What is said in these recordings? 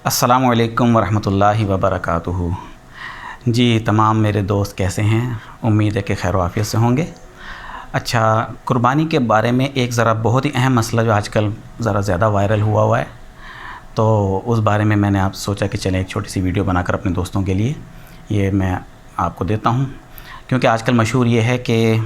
السلام علیکم ورحمۃ اللہ وبرکاتہ۔ جی تمام میرے دوست کیسے ہیں؟ امید ہے کہ خیر و عافیت سے ہوں گے۔ اچھا، قربانی کے بارے میں ایک ذرا بہت ہی اہم مسئلہ جو آج کل ذرا زیادہ وائرل ہوا ہے، تو اس بارے میں نے آپ سوچا کہ چلیں ایک چھوٹی سی ویڈیو بنا کر اپنے دوستوں کے لیے یہ میں آپ کو دیتا ہوں، کیونکہ آج کل مشہور یہ ہے کہ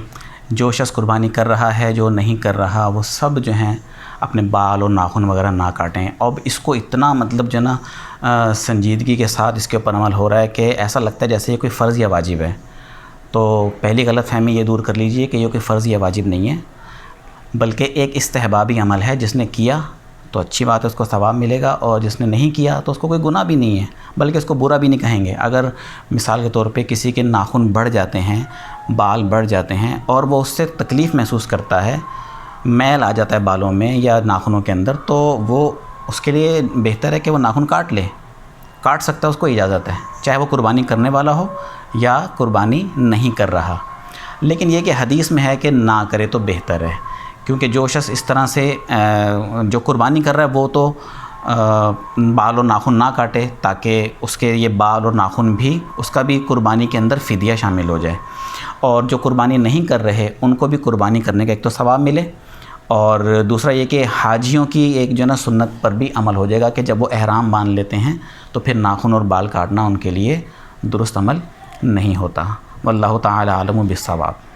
جو شخص قربانی کر رہا ہے، جو نہیں کر رہا، وہ سب جو ہیں اپنے بال اور ناخن وغیرہ نہ کاٹیں۔ اب اس کو اتنا جو نا سنجیدگی کے ساتھ اس کے اوپر عمل ہو رہا ہے کہ ایسا لگتا ہے جیسے یہ کوئی فرض یا واجب ہے۔ تو پہلی غلط فہمی یہ دور کر لیجئے کہ یہ کوئی فرض یا واجب نہیں ہے، بلکہ ایک استحبابی عمل ہے۔ جس نے کیا تو اچھی بات ہے، اس کو ثواب ملے گا، اور جس نے نہیں کیا تو اس کو کوئی گناہ بھی نہیں ہے، بلکہ اس کو برا بھی نہیں کہیں گے۔ اگر مثال کے طور پہ کسی کے ناخن بڑھ جاتے ہیں، بال بڑھ جاتے ہیں، اور وہ اس سے تکلیف محسوس کرتا ہے، میل آ جاتا ہے بالوں میں یا ناخنوں کے اندر، تو وہ اس کے لیے بہتر ہے کہ وہ ناخن کاٹ لے۔ کاٹ سکتا ہے، اس کو اجازت ہے، چاہے وہ قربانی کرنے والا ہو یا قربانی نہیں کر رہا۔ لیکن یہ کہ حدیث میں ہے کہ نہ کرے تو بہتر ہے، کیونکہ جو شخص اس طرح سے جو قربانی کر رہا ہے وہ تو بال اور ناخن نہ کاٹے، تاکہ اس کے یہ بال اور ناخن بھی اس کا بھی قربانی کے اندر فدیہ شامل ہو جائے، اور جو قربانی نہیں کر رہے ان کو بھی قربانی کرنے کا ایک تو ثواب ملے، اور دوسرا یہ کہ حاجیوں کی ایک جو نا سنت پر بھی عمل ہو جائے گا کہ جب وہ احرام باندھ لیتے ہیں تو پھر ناخن اور بال کاٹنا ان کے لیے درست عمل نہیں ہوتا۔ واللہ تعالی عالم بالصواب۔